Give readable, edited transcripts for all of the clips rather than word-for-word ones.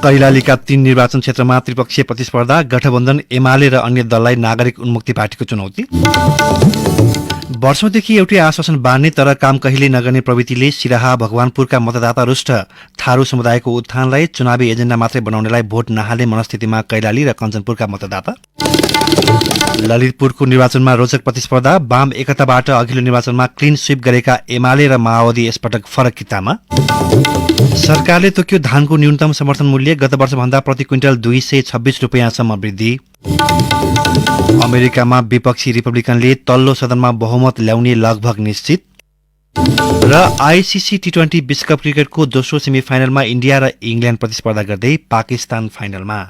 कैलालीका 3 निर्वाचन क्षेत्रमा त्रिपक्षीय प्रतिस्पर्धा, गठबन्धन एमाले र अन्य दललाई नागरिक उन्मुक्ति पार्टीको चुनौती। वर्षौंदेखि एउटै आश्वासन बाँड्ने तर काम कहिल्यै नगर्ने प्रवृत्तिले सिराहा भगवानपुरका मतदाता रुष्ट, थारू समुदायको उत्थानलाई चुनावी एजेन्डा मात्रै बनाउनेलाई भोट नहाल्ने मनस्थितिमा कैलाली र कञ्चनपुरका मतदाता। ललितपुरको निर्वाचनमा रोचक प्रतिस्पर्धा, वाम एकताबाट अघिल्लो निर्वाचनमा क्लिन स्वीप गरेका एमाले र माओवादी यसपटक फरक कितामा। सरकारले तोक्यो धानको न्यूनतम समर्थन मूल्य, गत वर्षभन्दा प्रति क्विन्टल 226 रुपियाँसम्म वृद्धि। अमेरिकामा विपक्षी रिपब्लिकनले तल्लो सदनमा बहुमत ल्याउने लगभग निश्चित। र आईसीसी टी20 विश्वकप क्रिकेटको दोस्रो सेमिफाइनलमा इन्डिया र इङ्ल्याण्ड प्रतिस्पर्धा गर्दै पाकिस्तान फाइनलमा।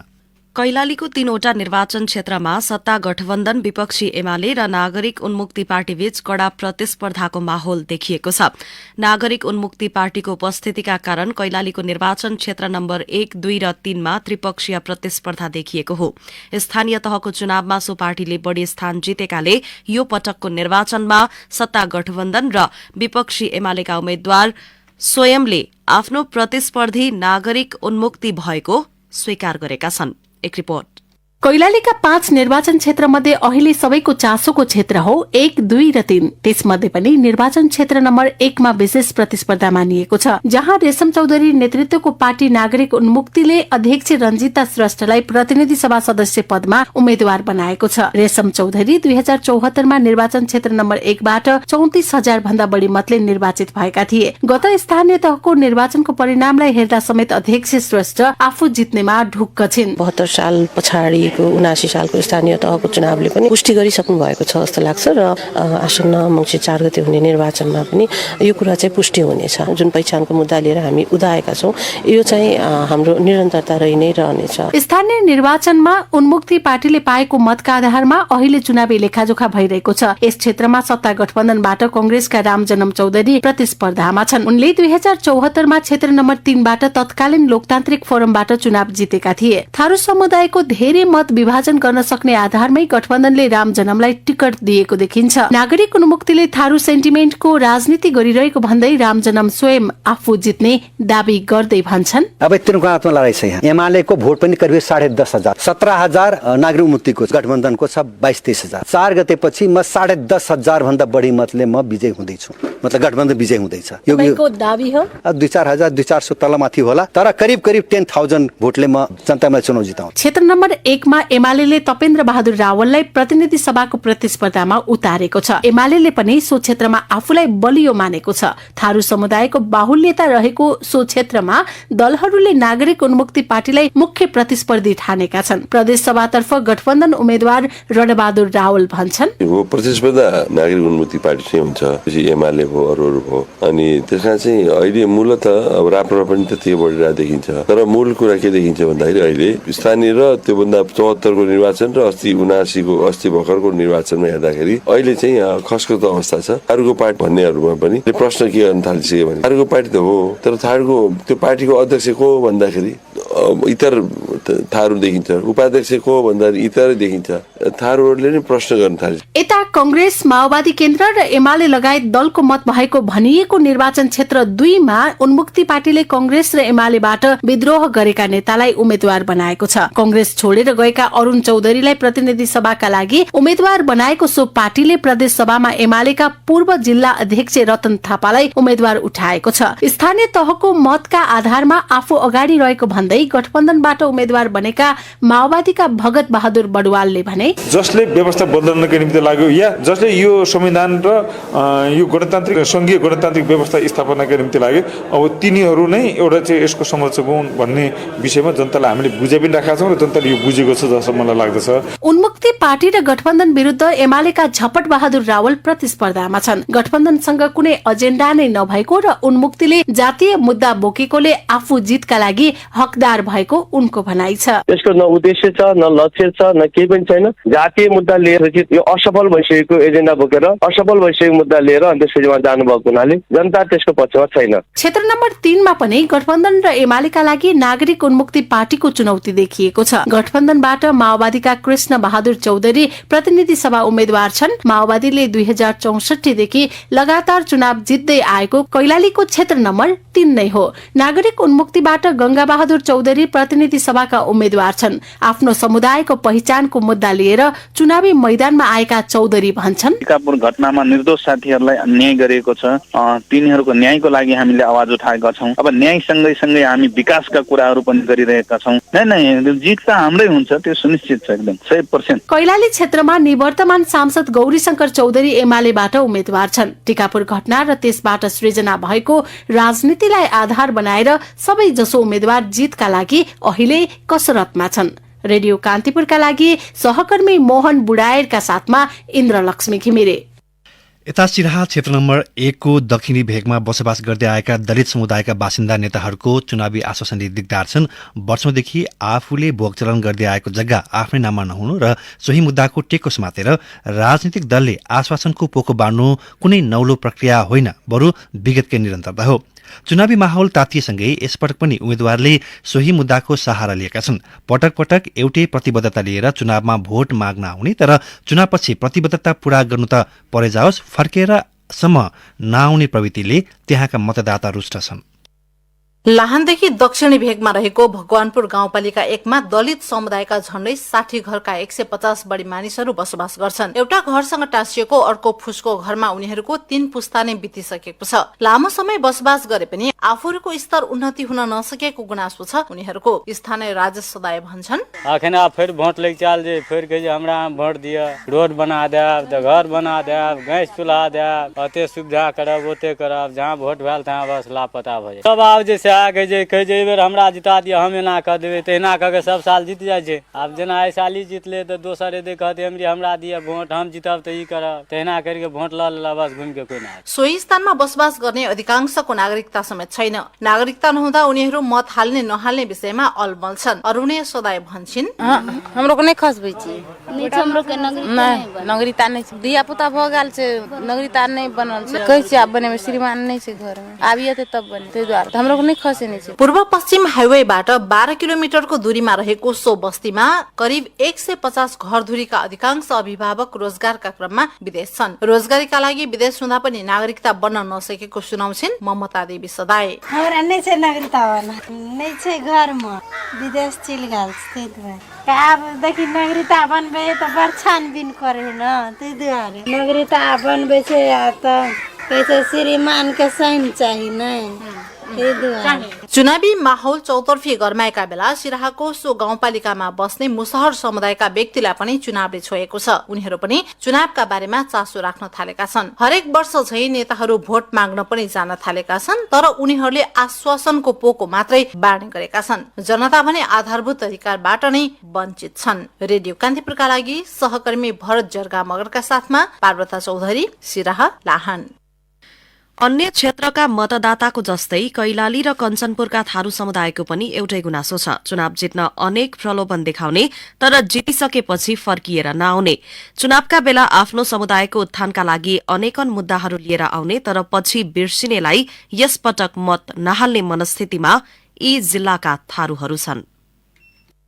कैलालीको 3वटा निर्वाचन क्षेत्रमा सत्ता गठबन्धन, विपक्षी एमाले र नागरिक उन्मुक्ति पार्टीबीच कड़ा प्रतिस्पर्धाको माहौल देखिएको छ। नागरिक उन्मुक्ति पार्टीको उपस्थितिका कारण कैलालीको निर्वाचन क्षेत्र नम्बर 1, 2 र 3 मा त्रिपक्षीय प्रतिस्पर्धा देखिएको हो। स्थानीय तहको चुनावमा सो पार्टीले बढ़ी स्थान जितेकाले यो पटकको निर्वाचनमा सत्ता गठबन्धन र विपक्षी एमालेका उम्मेद्वार स्वयंले आफ्नो प्रतिस्पर्धी नागरिक उन्मुक्ति भएको स्वीकार गरेका छन्। एक रिपोर्ट। कैलालीका 5 निर्वाचन क्षेत्र मध्ये अहिले सबैको चासोको क्षेत्र हो 1, 2 र 3। त्यसमध्ये पनि निर्वाचन क्षेत्र नम्बर 1 मा विशेष प्रतिस्पर्धा मानिएको छ, जहाँ रेशम चौधरी नेतृत्वको पार्टी नागरिक उन्मुक्तिले अध्यक्ष रञ्जिता श्रेष्ठलाई प्रतिनिधि सभा सदस्य पदमा उम्मेद्वार बनाएको छ। रेशम चौधरी 2074 मा निर्वाचन क्षेत्र नम्बर 1 बाट 34,000 भन्दा बढी मतले निर्वाचित भएका थिए। गत स्थानीय तहको निर्वाचनको परिणामलाई हेर्दा समेत अध्यक्ष श्रेष्ठ आफू जित्नेमा ढुक्क छिन्। 72 साल पछाडि 79 सालको स्थानीय तहको चुनावले पनि पुष्टि गरिसक्नु भएको छ जस्तो लाग्छ र आसन्न मङ्सिर 4 गते हुने निर्वाचनमा पनि यो कुरा चाहिँ पुष्टि हुनेछ। जुन पहिचानको मुद्दा लिएर हामी उदाएका छौं यो चाहिँ हाम्रो निरन्तरता रहि नै रहनेछ। स्थानीय निर्वाचनमा उन्मुक्ति पार्टीले पाएको मतका आधारमा अहिले चुनावी लेखाजोखा भइरहेको छ। यस क्षेत्रमा सत्ता गठबन्धनबाट कांग्रेसका रामजन्म चौधरी प्रतिस्पर्धामा छन्। उनले 2074 मा क्षेत्र नम्बर 3 बाट तत्कालीन लोकतान्त्रिक फोरमबाट चुनाव जितेका थिए। थारू समुदायको धेरै मत विभाजन गर्न सक्ने आधारमै गठबन्धनले रामजन्मलाई टिकट दिएको देखिन्छ। नागरिक उन्मुक्तिले थारू सेन्टिमेन्टको राजनीति गरिरहेको भन्दै रामजन्म स्वयं आफू जित्ने दाबी गर्दै भन्छन्। अब तिनको हातमा लडाई छ। यहाँ एमालेको भोट पनि करिब 10,500, 17,000 नागरिक उन्मुक्तिको, गठबन्धनको छ 22-23,000। 4 गतेपछि म 10,500 भन्दा बढी मतले म विजय हुँदैछु, मतलब गठबन्धन विजय हुँदैछ। यो दाबी हो 2-4,000, 2-400 तलमाथि होला, तर करिब 10,000 भोटले म जनतामा चुनाव जिताउँछु। क्षेत्र नम्बर 1 मा एमालेले तपेन्द्र बहादुर रावललाई प्रतिनिधि सभाको प्रतिस्पर्धामा उतारेको छ। एमालेले पनि सो क्षेत्रमा आफूलाई बलियो मानेको छ। थारू समुदायको बाहुल्यता रहेको सो क्षेत्रमा दलहरूले नागरिक उन्मुक्ति पार्टीलाई मुख्य प्रतिस्पर्धी ठानेका छन्। प्रदेश सभातर्फ गठबन्धन उम्मेद्वार रणबहादुर रावल भन्छन्, हो प्रतिस्पर्धा नागरिक उन्मुक्ति पार्टी चाहिँ हुन्छ, पछि एमाले हो, अरू हो। अनि त्यसमा चाहिँ अहिले मूलत अब राप्रपा पनि त्यति बढिरहेको देखिन्छ। तर मूल कुरा के देखिन्छ भन्दाखेरि अहिले स्थानीय र त्योभन्दा 74 को निर्वाचन र अस्ति 79 को अस्ति भर्खरको निर्वाचनमा हेर्दाखेरि अहिले चाहिँ खसखस अवस्था छ। थारूको पार्टी भन्नेहरूमा पनि प्रश्न के गर्न थालिसक्यो भने थारूको पार्टी त हो, तर थारूको त्यो पार्टीको अध्यक्ष को भन्दाखेरि इतर थारू देखिन्छ, उपाध्यक्ष को भन्दाखेरि इतर देखिन्छ। थारूहरूले नै प्रश्न गर्न थाल्छ। यता कांग्रेस, माओवादी केन्द्र र एमाले लगायत दलको मत भएको भनिएको निर्वाचन क्षेत्र 2 मा उन्मुक्ति पार्टीले कांग्रेस र एमालेबाट विद्रोह गरेका नेतालाई उम्मेद्वार बनाएको छ। कांग्रेस छोडेर गएका अरुण चौधरीलाई प्रतिनिधि सभाका लागि उम्मेद्वार बनाएको सो पार्टीले प्रदेश सभामा एमालेका पूर्व जिल्ला अध्यक्ष रतन थापालाई उम्मेद्वार उठाएको छ। स्थानीय तहको मतका आधारमा आफू अगाडि रहेको भन्दै गठबन्धनबाट उम्मेद्वार बनेका माओवादीका भगत बहादुर बडुवालले भने, जसले व्यवस्था बदल्नको निम्ति लाग्यो या जसले यो संविधान र यो गणतान्त्रिक संघीय गणतान्त्रिक व्यवस्था स्थापनाका निम्ति लाग्यो, अब तिनीहरू नै एउटा चाहिँ यसको संरक्षक हुन् भन्ने विषयमा जनतालाई हामीले बुझे पनि राखेका छौँ र जनताले यो बुझेको छ जस्तो मलाई लाग्दछ। उन्मुक्ति पार्टी र गठबन्धन विरुद्ध एमालेका झपट बहादुर रावल प्रतिस्पर्धामा छन्। गठबन्धनसँग कुनै एजेन्डा नै नभएको र उन्मुक्तिले जातीय मुद्दा बोकेकोले आफू जितका लागि हकदार भएको उनको भनाइ भनाइ छ। यसको न उद्देश्य छ, न लक्ष्य छ, न केही पनि छैन। जातीय मुद्दा लिएर यो असफल भइसकेको एजेन्डा बोकेर असफल भइसकेको मुद्दा लिएर अनि त्यसमा जानुभएको हुनाले जनता त्यसको पक्षमा छैन। क्षेत्र नम्बर 3 मा पनि गठबन्धन र एमालेका लागि नागरिक उन्मुक्ति पार्टीको चुनौती देखिएको छ। गठबन्धनबाट माओवादीका कृष्ण बहादुर चौधरी प्रतिनिधि सभा उम्मेद्वार छन्। माओवादीले 2064 देखि लगातार चुनाव जित्दै आएको कैलालीको क्षेत्र नम्बर 3 नै हो। नागरिक उन्मुक्तिबाट गंगा बहादुर चौधरी प्रतिनिधि सभाका उम्मेद्वार छन्। आफ्नो समुदायको पहिचानको मुद्दा लिएर चुनावी मैदानमा आएका चौधरी भन्छन्, टिकापुर घटनामा निर्दोष साथीहरूलाई अन्याय गरिएको छ। तिनीहरूको न्यायको लागि हामीले आवाज उठाएका छौँ। अब न्याय सँगै हामी विकासका कुराहरू पनि गरिरहेका छौँ। नै जित त हाम्रै हुन्छ, त्यो सुनिश्चित छ एकदम 100%। कैलाली क्षेत्रमा निवर्तमान सांसद गौरीशंकर चौधरी एमालेबाट उम्मेद्वार छन्। टिकापुर घटना र त्यसबाट सृजना भएको राजनीतिलाई आधार बनाएर सबै जसो उम्मेद्वार जितका लागि अहिले कसरतमा छन्। रेडियो कान्तिपुरका लागि सहकर्मी मोहन बुढायरका साथमा इन्द्रलक्ष्मी घिमिरे। यता सिराहा क्षेत्र नम्बर 1 को दक्षिणी भेगमा बसोबास गर्दै आएका दलित समुदायका बासिन्दा नेताहरूको चुनावी आश्वासनले दिगदार छन्। वर्षौंदेखि आफूले भोगचलन गर्दै आएको जग्गा आफ्नै नाममा नहुनु र सोही मुद्दाको टेको समातेर राजनीतिक दलले आश्वासनको पोको बाँड्नु कुनै नौलो प्रक्रिया होइन, बरु विगतकै निरन्तरता हो। चुनावी माहौल तातिएसँगै यसपटक पनि उम्मेद्वारले सोही मुद्दाको सहारा लिएका छन्। पटक पटक एउटै प्रतिबद्धता लिएर चुनावमा भोट माग्न आउने, तर चुनावपछि प्रतिबद्धता पूरा गर्नु त परे जाओस्, फर्केरसम्म नआउने प्रवृत्तिले त्यहाँका मतदाता रुष्ट छन्। लाहानदेखि दक्षिणी भेगमा रहेको भगवानपुर गाउँपालिका 1 मा दलित समुदायका झण्डै 60 घरका 150 बढी मानिसहरू बसोबास गर्छन्। एउटा घरसँग टाँसिएको अर्को फुसको घरमा उनीहरूको 3 पुस्ता नै बितिसकेको छ। लामो समय बसोबास गरे पनि आफूहरूको स्तर उन्नति हुन नसकेको गुनासो छ उनीहरूको। स्थानीय राजेश सदाय भन्छन्, अखन फिर भोट लेके चल जे, फिर कहे हमरा भोट दिया, रोड बना देब, घर बना देब, गैस चूल्हा देब, अते सुविधा करब, ओते करब, जहाँ भोट भेल तहाँ बस लापता भ जाए। सब आब जे कहे जे बेर हमरा जिता दिया, हम एना कह देबै, तहिना कह के सब साल जीत जाइ छै। आब जेना एहि साल जीतले तऽ दोसर एदे कहते हमरा दिया भोट, हम जितब तऽ ई करब, तहिना करके भोट ल लेला, बस घुम के कोही न। सोही स्थानमा बसोबास गर्ने अधिकांशको नागरिकता समेत छैन। नागरिकता नहुँदा उनीहरू मत हाल्ने नहाल्ने विषयमा अलमल छन्। अरुणे सदाय भन्छन्, हमरो नै खसबै छी, हमरो के नागरिकता नै छै, दिया पुता भ गेल छै, नागरिकता नै बनल छै। कहै छी आब बने में श्रीमान नै छै घर में, आब येते तब बने, तै द्वारा हमरो नै खसे नै छै। पूर्व पश्चिम हाइवेबाट 12 किलोमिटरको दूरीमा रहेको सो बस्तीमा करिब 150 घरधुरीका अधिकांश अभिभावक रोजगारका क्रममा विदेश छन्। रोजगारीका लागि विदेश हुँदा पनि नागरिकता बन्न नसकेको सुनाउँछिन् ममता देवी सदाय। हमरा नै छै नागरिकता बन्न, नै छै घरमा, विदेश चल गेल छै। अब देखि नागरिकता बनबै त बड़ छानबीन करे न, तै दुआरे नागरिकता बनबै छै त कैसे श्रीमान के साइन चाहिए नै। चुनावी माहौल चौतर्फी गरमाएका बेला सिराहाको सो गाउँपालिकामा बस्ने मुसहर समुदायका व्यक्तिलाई पनि चुनावले छोएको छ। उनीहरू पनि चुनावका बारेमा चासो राख्न थालेका छन्। हरेक वर्ष झै नेताहरू भोट माग्न पनि जान थालेका छन्, तर उनीहरूले आश्वासनको पोको मात्रै बाँड्ने गरेका छन्। जनता भने आधारभूत अधिकारबाट नै वञ्चित छन्। रेडियो कान्तिपुरका लागि सहकर्मी भरत जर्गा मगरका साथमा पार्वता चौधरी, सिराहा, लाहान। अन्य क्षेत्रका मतदाताको जस्तै कैलाली र कञ्चनपुरका थारू समुदायको पनि एउटै गुनासो छ, चुनाव जित्न अनेक प्रलोभन देखाउने तर जितिसकेपछि फर्किएर नआउने। चुनावका बेला आफ्नो समुदायको उत्थानका लागि अनेकन मुद्दाहरू लिएर आउने तर पछि बिर्सिनेलाई यसपटक मत नहाल्ने मनस्थितिमा यी जिल्लाका थारूहरू छन्।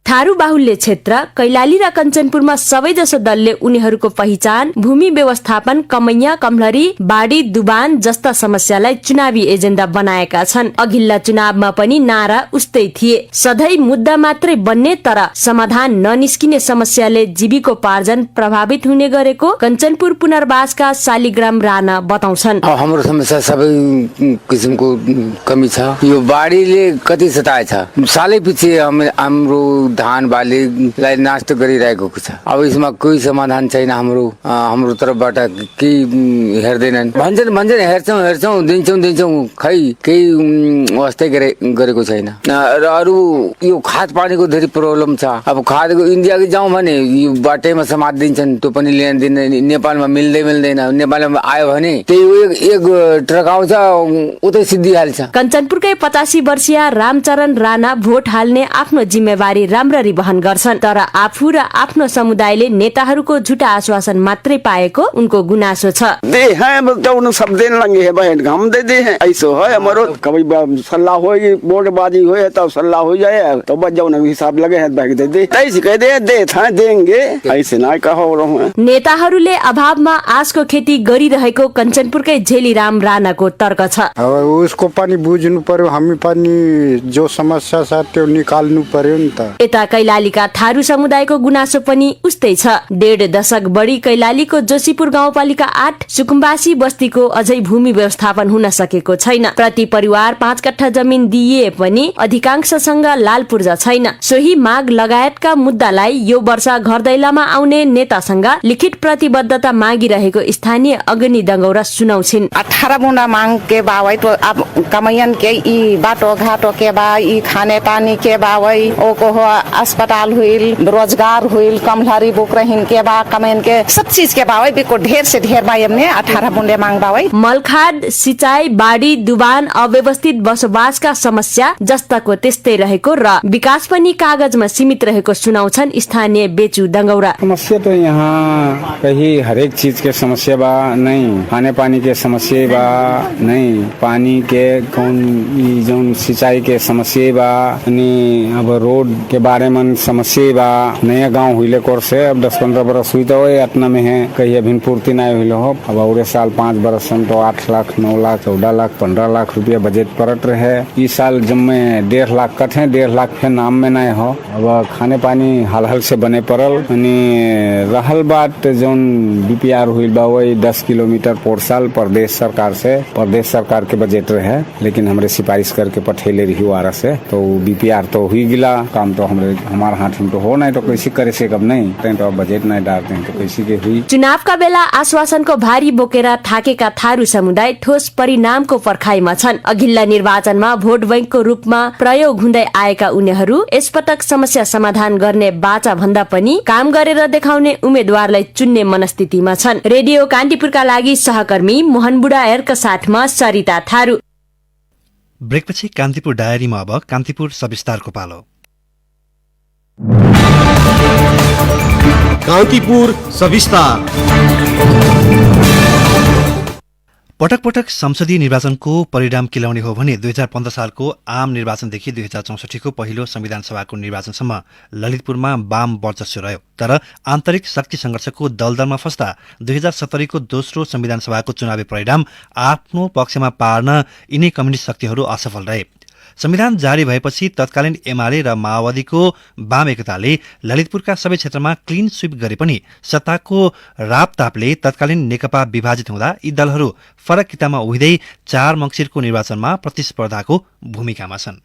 थारू बाहुल्य क्षेत्र कैलाली र कञ्चनपुरमा सबैजसो दलले उनीहरूको पहिचान, भूमि व्यवस्थापन, कमैया, कमलरी, बाढी, दुबान जस्ता समस्यालाई चुनावी एजेन्डा बनाएका छन्। अघिल्ला चुनावमा पनि नारा उस्तै थिए, सधैँ मुद्दा मात्रै बन्ने तर समाधान ननिस्किने समस्याले जीविकोपार्जन प्रभावित हुने गरेको कञ्चनपुर पुनर्वासका शालिग्राम राणा बताउँछन्। हाम्रो समस्या सबै किसिमको कमी छ। यो बाढीले कति सताएछ, सालै पछि हाम्रो धान बालीलाई नाश गरिरहेको छ। अब यसमा कोही समाधान छैन। हाम्रो तर्फबाट केही हेर्दैनन्, भन्छन् हेर्छौँ दिन्छौँ खै केही वास्तै गरेको छैन। र अरू यो खाद पानीको धेरै प्रब्लम छ। अब खादको इन्डिया जाउँ भने यो बाटैमा समात दिन्छन्, त्यो पनि लिन दिँदैन। नेपालमा मिल्दैन। नेपालमा आयो भने त्यही एक ट्रक आउँछ उतै सिद्धिहाल्छ। कञ्चनपुरकै 85 वर्षीय रामचरण राणा भोट हाल्ने आफ्नो जिम्मेवारी राम्ररी वहन गर्छन्, तर आफू र आफ्नो समुदायले नेताहरूको झुटा आश्वासन मात्रै पाएको उनको गुनासो छ। दे हैं तो उन सब देने लगे है बहन, हम दे दे हैं, ऐसे है हमारो कभी सल्ला होगी बोर्डबाजी हो तब सल्ला हो जाए तो बच जाओ ना हिसाब लगे है बैग दे दे, ऐसे कह दे था देंगे, ऐसे ना कहो रहो। नेताहरूले अभावमा आँसको खेती गरिरहेको कञ्चनपुरकै झेलीराम राणाको तर्क छ। अब उसको पनि बुझ्नु पर्यो, हामी पनि जो समस्या छ त्यो निकाल्नु पर्यो नि त। यता कैलालीका थारू समुदायको गुनासो पनि उस्तै छ। 1.5 दशक बढी कैलालीको जोशीपुर गाउँपालिका 8 सुकुम्बासी बस्तीको अझै भूमि व्यवस्थापन हुन सकेको छैन। प्रति परिवार 5 कट्ठा जमिन दिए पनि अधिकांशसँग लाल पूर्जा छैन। सोही माग लगायतका मुद्दालाई यो वर्ष घर दैलामा आउने नेतासँग लिखित प्रतिबद्धता मागिरहेको स्थानीय अग्नि दंगौरा सुनाउँछिन्। 18 बुंदा मांग के बावई तो अब कमैयन के ई बाटो घाटो के बा, ई खाने पानी के बावई, ओ को हो अस्पताल हुइल, रोजगार हुइल, कमलहरी बुक रहिन के बा, कमैयन के सब चीज के बावई बिको ढेर से ढेर बा। हमने 18 बुंदे मांग बावई। मलखाद, सिंचाई, बाढी, दुबान, अव्यवस्थित बसोबासका समस्या जस्ताको त्यस्तै रहेको र विकास पनि कागजमा सीमित रहेको सुनाउँछन् स्थानीय बेचु दंगौरा। समस्या तो यहाँ कहीं हरेक चीज के समस्या बा, नहीं खाने पानी के समस्या बा, नहीं पानी के कौन जौन सिंचाई के समस्या बा, अब रोड के बारे में समस्या बा। नया गांव हुईले कोर से अब 10-15 बरस हुई तो इतना में है, कहीं अभी पूर्ति नहीं हुई हो। अब अगले साल 5 बरस तो 8 लाख 9 लाख 14 लाख 15 लाख रुपया बजट पड़त रहे। इस साल जब में 1.5 लाख कट है, 1.5 लाख के नाम में नहीं हो। अब खाने पानी हाल से बने पड़ल। रहल बात जौन BPR हुई बा वही 10 किलोमीटर पर साल प्रदेश सरकार के बजट रहे, लेकिन हमरे सिफारिश करके पठेले रही वारा से तो BPR तो हुई गिला काम, तो हमारे हाथ में तो हो नहीं, तो कैसे करे से कब नहीं तो बजट नहीं डालते हैं तो कैसे के हुई। चुनावका बेला आश्वासनको भारी बोकेर थाकेका थारू समुदाय ठोस परिणामको पर्खाइमा छन्। अघिल्ला निर्वाचनमा भोट बैंकको रूपमा प्रयोग हुँदै आएका उनीहरू यसपटक समस्या समाधान गर्ने बाचा भन्दा पनि काम गरेर देखाउने उम्मेद्वारलाई चुन्ने मनस्थितिमा छन्। रेडियो कान्तिपुरका लागि सहकर्मी मोहन बुढायरका साथमा सरिता थारू। ब्रेकपछि कान्तिपुर डायरीमा अब कान्तिपुर सविस्तारको पालो। कान्तिपुर सविस्तार। पटक पटक संसदीय निर्वाचनको परिणाम केलाउने हो भने 2015 सालको आम निर्वाचनदेखि 2064 को पहिलो संविधान सभाको निर्वाचनसम्म ललितपुरमा वाम वर्चस्व रह्यो। तर आन्तरिक शक्ति संघर्षको दलदलमा फस्दा 2070 को दोस्रो संविधान सभाको चुनावी परिणाम आफ्नो पक्षमा पार्न यिनै कम्युनिस्ट शक्तिहरू असफल रहे। संविधान जारी भएपछि तत्कालीन एमाले र माओवादीको वाम एकताले ललितपुरका सबै क्षेत्रमा क्लिन स्वीप गरे पनि सत्ताको रापतापले तत्कालीन नेकपा विभाजित हुँदा यी दलहरू फरक कितामा उभिँदै 4 मङ्सिरको निर्वाचनमा प्रतिस्पर्धाको भूमिकामा छन्।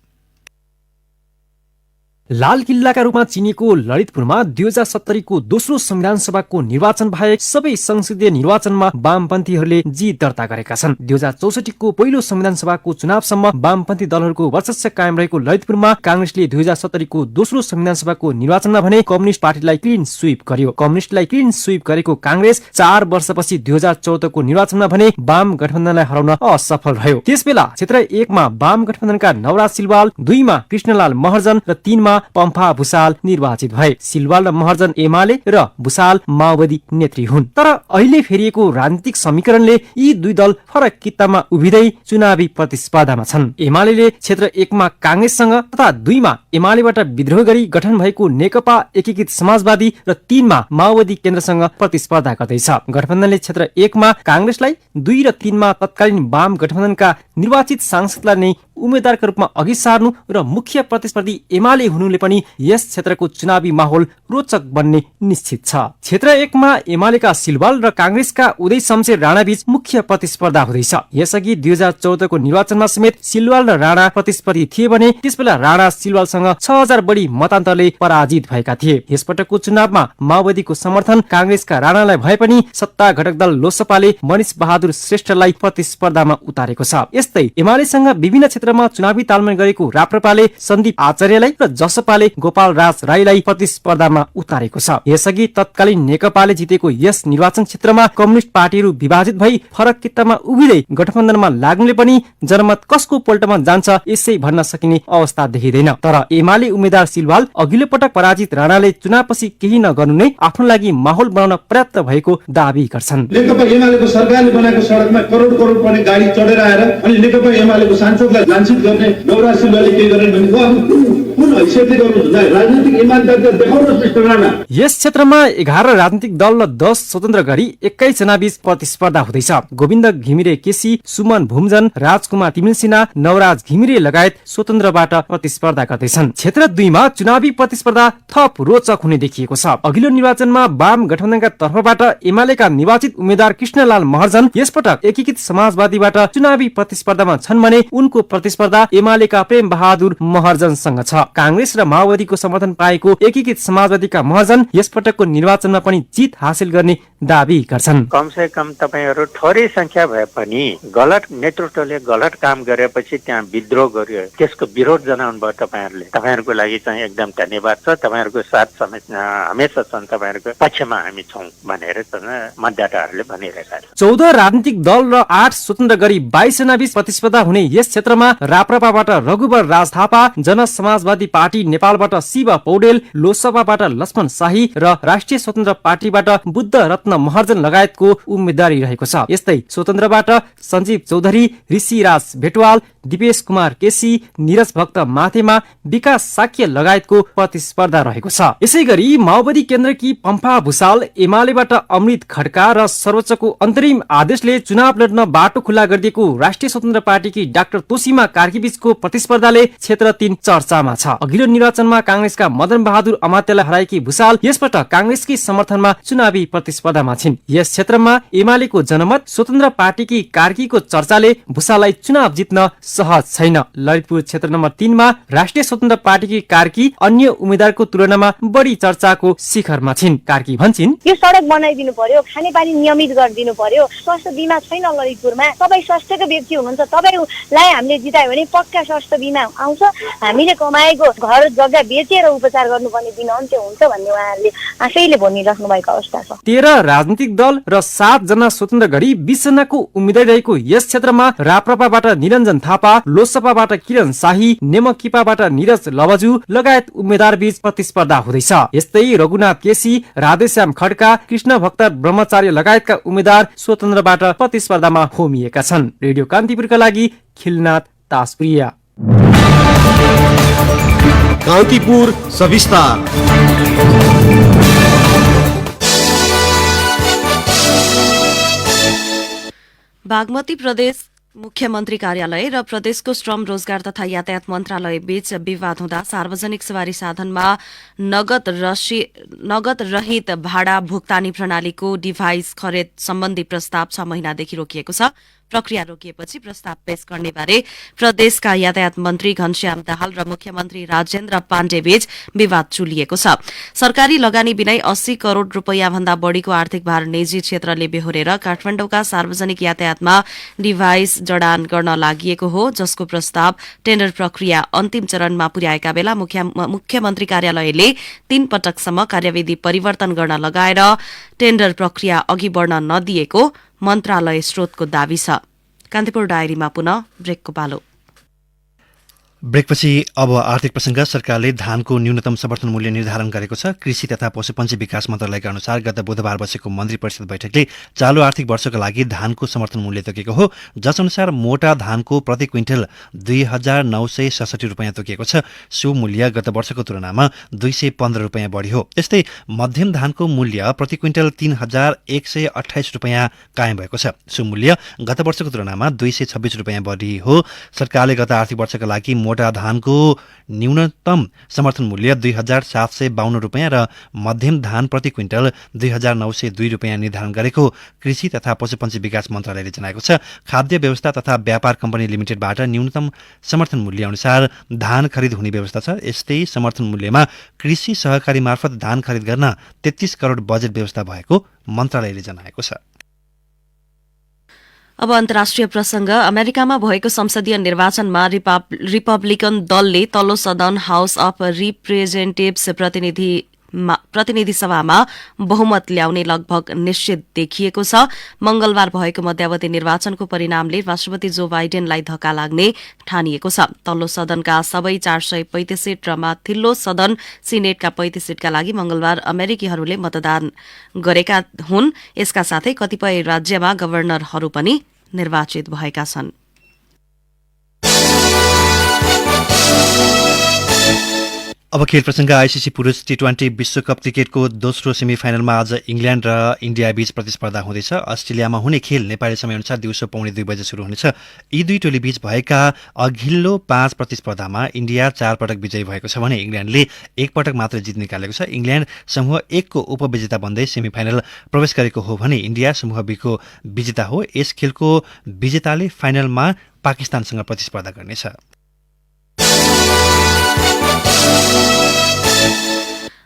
लाल किल्लाका रूपमा चिनिएको ललितपुरमा 2070 को दोस्रो संविधान सभाको निर्वाचन बाहेक सबै संसदीय निर्वाचनमा वामपन्थीहरूले जित दर्ता गरेका छन्। 2064 को पहिलो संविधान सभाको चुनावसम्म वामपन्थी दलहरूको वर्चस्व कायम रहेको ललितपुरमा कांग्रेसले 2070 को दोस्रो संविधान सभाको निर्वाचनमा भने कम्युनिस्ट पार्टीलाई क्लिन स्वीप गर्यो। कम्युनिस्टलाई क्लिन स्वीप गरेको कांग्रेस 4 वर्षपछि 2014 को निर्वाचनमा भने वाम गठबन्धनलाई हराउन असफल रह्यो। त्यसबेला क्षेत्र 1 मा वाम गठबन्धनका नवराज सिलवाल, 2 मा कृष्णलाल महर्जन र 3 मा पम्फा भूषाल निर्वाचित भए। सिलवाल र महर्जन एमाले र भूषाल माओवादी नेत्री हुन्। तर अहिले फेरिएको राजनीतिक समीकरणले यी दुई दल फरक कित्तामा उभिँदै चुनावी प्रतिस्पर्धामा छन्। एमाले क्षेत्र 1 मा कांग्रेससँग तथा 2 मा एमालेबाट विद्रोह गरी गठन भएको नेकपा एकीकृत समाजवादी र 3 मा माओवादी केन्द्रसँग प्रतिस्पर्धा गर्दैछ। गठबन्धनले क्षेत्र 1 मा कांग्रेसलाई, 2 र 3 मा तत्कालीन वाम गठबन्धनका निर्वाचित सांसदलाई नै उम्मेद्वारका रूपमा अघि सार्नु र मुख्य प्रतिस्पर्धी एमाले हुनुले पनि यस क्षेत्रको चुनावी माहौल रोचक बन्ने निश्चित छ। क्षेत्र 1 मा एमालेका सिलवाल र कांग्रेसका उदय शमशेर राणा बीच मुख्य प्रतिस्पर्धा हुँदैछ। यसअघि 2014 को निर्वाचनमा समेत सिलवाल र राणा प्रतिस्पर्धी थिए भने त्यसबेला राणा सिलवालसँग 6000 बढी मतान्तरले पराजित भएका थिए। यसपटकको चुनावमा माओवादीको समर्थन कांग्रेसका राणालाई भए पनि सत्ता घटक दल लोसपाले मनिष बहादुर श्रेष्ठलाई प्रतिस्पर्धामा उतारेको छ। यस्तै एमालेसँग विभिन्न क्षेत्र क्षेत्रमा चुनावी तालमेल गरेको राप्रपाले सन्दीप आचार्यलाई र जसपाले गोपाल राज राईलाई प्रतिस्पर्धामा उतारेको छ। यसअघि तत्कालीन नेकपाले जितेको यस निर्वाचन क्षेत्रमा कम्युनिस्ट पार्टीहरू विभाजित भई फरक कित्तामा उभिँदै गठबन्धनमा लाग्नुले पनि जनमत कसको पोल्टमा जान्छ यसै भन्न सकिने अवस्था देखिँदैन। तर एमाले उम्मेद्वार सिलवाल अघिल्लो पटक पराजित राणाले चुनावपछि केही नगर्नु नै आफ्नो लागि माहौल बनाउन पर्याप्त भएको दावी गर्छन्। नेकपा एमालेको सरकारले बनाएको सडकमा करोड करोड पर्ने गाडी चढेर आएर अनि नेकपा एमालेको सांसदलाई लान्छित गर्ने गौरा सिलवालले के गर्ने भने कुन हैसियतले गर्नुहुन्छ? राजनीतिक इमानदारी देखाउनुहोस् मिस्टर राणा। यस क्षेत्रमा 11 राजनीतिक दल र 10 स्वतन्त्र गरी 21 जनाबीच प्रतिस्पर्धा हुँदैछ। गोविन्द घिमिरे केसी, सुमन भुमजन, राजकुमार तिमिल सिन्हा, नवराज घिमिरे लगायत स्वतन्त्रबाट प्रतिस्पर्धा गर्दैछन्। क्षेत्र 2 मा चुनावी प्रतिस्पर्धा थप रोचक हुने देखिएको छ। अघिल्लो निर्वाचनमा वाम गठबन्धनका तर्फबाट एमालेका निर्वाचित उम्मेद्वार कृष्णलाल महर्जन यसपटक एकीकृत समाजवादीबाट चुनावी प्रतिस्पर्धामा छन् भने उनको प्रतिस्पर्धा एमालेका प्रेम बहादुर महर्जनसँग छ। कांग्रेस र माओवादीको समर्थन पाएको एकीकृत समाजवादीका महर्जन यसपटकको निर्वाचनमा पनि जित हासिल गर्ने दावी गर्छन्। कम से कम तपाईहरु थोरै संख्या भए पनि गलत नेतृत्वले गलत काम गरेपछि त्यहाँ विद्रोह गर्यो, त्यसको विरोध जनाउनु भयो तपाईहरुले। तपाईहरुको लागि चाहिँ एकदम धन्यवाद छ। तपाईहरुको साथ हमेशा छन्, तपाईहरुको पक्षमा हामी छौं भनेर मतदाताहरूले भनिरहेका छन्। 14 राजनीतिक दल र 8 स्वतन्त्र गरी 22 जनाबीच प्रतिस्पर्धा हुने यस क्षेत्रमा राप्रपाबाट रघुवर राज थापा, जनसमाजवादी पार्टी नेपालबाट शिव पौडेल, लोसपाबाट लक्ष्मण शाही र राष्ट्रिय स्वतन्त्र पार्टीबाट बुद्ध रत्न महर्जन लगायतको उम्मेदवारी रहेको छ। यस्तै स्वतन्त्रबाट सञ्जीव चौधरी, ऋषिराज भेटवाल, दिपेश कुमार केसी, निरज भक्त माथेमा, विकास साक्य लगायतको प्रतिस्पर्धा रहेको छ। यसै गरी माओवादी केन्द्रकी पम्फा भूषाल, एमालेबाट अमृत खड्का र सर्वोच्चको अन्तरिम आदेशले चुनाव लड्न बाटो खुल्ला गरिदिएको राष्ट्रिय स्वतन्त्र पार्टीकी डाक्टर तोसीमा कार्कीबीचको प्रतिस्पर्धाले क्षेत्र 3 चर्चामा छ। अघिल्लो निर्वाचनमा कांग्रेसका मदन बहादुर अमात्यलाई हराएकी भूषाल यसपटक कांग्रेसकी समर्थनमा चुनावी प्रतिस्पर्धामा छिन्। यस क्षेत्रमा एमालेको जनमत, स्वतन्त्र पार्टीकी कार्कीको चर्चाले भूषाललाई चुनाव जित्न सहज छैन। ललितपुर क्षेत्र नम्बर 3 मा राष्ट्रिय स्वतन्त्र पार्टीकी कार्की अन्य उम्मेद्वारको तुलनामा बढी चर्चाको शिखरमा छिन्। कार्की भन्छिन्, यो सडक बनाइदिनु पर्यो, खानेपानी नियमित गरिदिनु पर्यो, स्वास्थ्य बीमा छैन ललितपुरमा। तपाईँ स्वास्थ्यको व्यक्ति हुनुहुन्छ, तपाईलाई हामीले जितायो भने पक्का स्वास्थ्य बीमा आउँछ, हामीले कमाएको घर जग्गा बेचेर उपचार गर्नुपर्ने दिन अन्त्य हुन्छ भन्ने उहाँहरूले आफैले भनिराख्नु भएको अवस्था छ। 13 राजनीतिक दल र 7 जना स्वतन्त्र गरी 20 जनाको उम्मेदवारी रहेको यस क्षेत्रमा राप्रपाबाट निरञ्जन थापा, लोसपाबाट किरण शाही, नेमकिपाबाट निरज लवजु लगायत उम्मेद्वार बीच प्रतिस्पर्धा हुँदैछ। यस्तै रघुनाथ केसी, राधेश्याम खड्का, कृष्ण भक्त ब्रह्मचार्य लगायतका उम्मेद्वार स्वतन्त्रबाट प्रतिस्पर्धामा होमिएका छन्। रेडियो कान्तिपुरका लागि खिलनाथ तासप्रिया। कान्तिपुर सविस्तार। बागमती प्रदेश मुख्यमन्त्री कार्यालय र प्रदेशको श्रम रोजगार तथा यातायात मन्त्रालय बीच विवाद हुँदा सार्वजनिक सवारी साधनमा नगद रहित भाडा भुक्तानी प्रणालीको डिभाइस खरिद सम्बन्धी प्रस्ताव 6 महिनादेखि रोकिएको छ। प्रक्रिया रोकिएपछि प्रस्ताव पेश गर्ने बारे प्रदेशका यातायात मन्त्री घनश्याम दाहाल र मुख्यमन्त्री राजेन्द्र पाण्डे बीच विवाद चुलिएको छ। सरकारी लगानी बिनै 80 करोड़ रूपैयाँ भन्दा बढ़ीको आर्थिक भार निजी क्षेत्रले बेहोरेर काठमाडौँका सार्वजनिक यातायातमा डिभाइस जडान गर्न लागिएको हो, जसको प्रस्ताव टेन्डर प्रक्रिया अन्तिम चरणमा पुर्याएका बेला मुख्यमन्त्री कार्यालयले 3 पटकसम्म कार्यविधि परिवर्तन गर्न लगाएर टेन्डर प्रक्रिया अघि बढ़न नदिएको मन्त्रालय स्रोतको दावी छ। कान्तिपुर डायरीमा पुनः ब्रेकको पालो। ब्रेकपछि अब आर्थिक प्रसंग। सरकारले धानको न्यूनतम समर्थन मूल्य निर्धारण गरेको छ। कृषि तथा पशुपन्छी विकास मन्त्रालयका अनुसार गत बुधबार बसेको मन्त्री परिषद बैठकले चालू आर्थिक वर्षका लागि धानको समर्थन मूल्य तोकेको हो, जसअनुसार मोटा धानको प्रति क्विन्टल 2967 रुपैयाँ तोकिएको छ। सो मूल्य गत वर्षको तुलनामा 215 रुपैयाँ बढी हो। यस्तै मध्यम धानको मूल्य प्रति क्विन्टल 3128 रुपैयाँ कायम भएको छ। सो मूल्य गत वर्षको तुलनामा 226 रुपैयाँ बढी हो। सरकारले गत आर्थिक वर्षका लागि मोटा धानको न्यूनतम समर्थन मूल्य 2752 रुपैयाँ र मध्यम धान प्रति क्विन्टल 2902 रुपैयाँ निर्धारण गरेको कृषि तथा पशुपन्छी विकास मन्त्रालयले जनाएको छ। खाद्य व्यवस्था तथा व्यापार कम्पनी लिमिटेडबाट न्यूनतम समर्थन मूल्य अनुसार धान खरिद हुने व्यवस्था छ। यस्तै समर्थन मूल्यमा कृषि सहकारी मार्फत धान खरिद गर्न 33 करोड़ बजेट व्यवस्था भएको मन्त्रालयले जनाएको छ। अब अन्तर्राष्ट्रिय प्रसंग अमेरिकामा भएको संसदीय निर्वाचनमा रिपब्लिकन दलले तल्लो सदन हाउस अफ रिप्रेजेन्टेटिभ्स प्रतिनिधि सभामा बहुमत ल्याउने लगभग निश्चित देखिएको छ। मंगलबार भएको मध्यावधि निर्वाचनको परिणामले राष्ट्रपति जो बाइडेनलाई धक्का लाग्ने ठानिएको छ। तल्लो सदनका सबै 435 सीट र माथिल्लो सदन सिनेटका 35 सीटका लागि मंगलबार अमेरिकीहरूले मतदान गरेका हुन्। यसका साथै कतिपय राज्यमा गभर्नरहरू पनि निर्वाचित भएका छन्। अब खेल प्रसंग आईसीसी पुरुष टी20 विश्वकप क्रिकेटको दोस्रो सेमिफाइनलमा आज इङ्ल्याण्ड र इन्डिया बीच प्रतिस्पर्धा हुँदैछ। अस्ट्रेलियामा हुने खेल नेपाली समयअनुसार दिउँसो 1:45 बजे शुरू हुनेछ। यी दुई टोली बीच भएका अघिल्लो 5 प्रतिस्पर्धामा इन्डिया 4 पटक विजयी भएको छ भने इङ्ल्याण्डले 1 पटक मात्र जित निकालेको छ। इङ्ल्याण्ड समूह 1 को उपविजेता बन्दै सेमिफाइनल प्रवेश गरेको हो भने इन्डिया समूह B को विजेता हो। यस खेलको विजेताले फाइनलमा पाकिस्तानसँग प्रतिस्पर्धा गर्नेछ।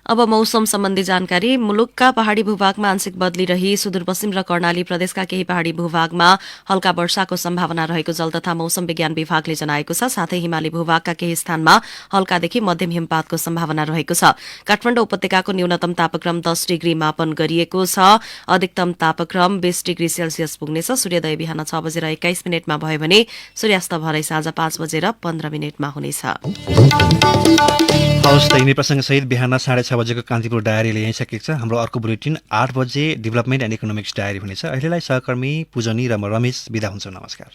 अब मौसम सम्बन्धी जानकारी। मुलुकका पहाड़ी भूभागमा आंशिक बदली रही सुदूरपश्चिम र कर्णाली प्रदेशका केही पहाड़ी भूभागमा हल्का वर्षाको सम्भावना रहेको जल तथा मौसम विज्ञान विभागले जनाएको छ। साथै हिमाली भूभागका केही स्थानमा हल्कादेखि मध्यम हिमपातको सम्भावना रहेको छ। काठमाडौँ उपत्यकाको न्यूनतम तापक्रम 10 डिग्री मापन गरिएको छ। अधिकतम तापक्रम 20 डिग्री सेल्सियस पुग्नेछ। सूर्योदय बिहान 6:21 भयो भने सूर्यास्त भरै साँझ 5:15 हुनेछ। हवस् त यिनै प्रसङ्गसहित बिहान 6:30 बजेको कान्तिपुर डायरीले यहीँ सकिएको छ। हाम्रो अर्को बुलेटिन 8 बजे डेभलपमेन्ट एन्ड इकोनोमिक्स डायरी हुनेछ। अहिलेलाई सहकर्मी पूजनी र म रमेश बिदा हुन्छौँ। नमस्कार।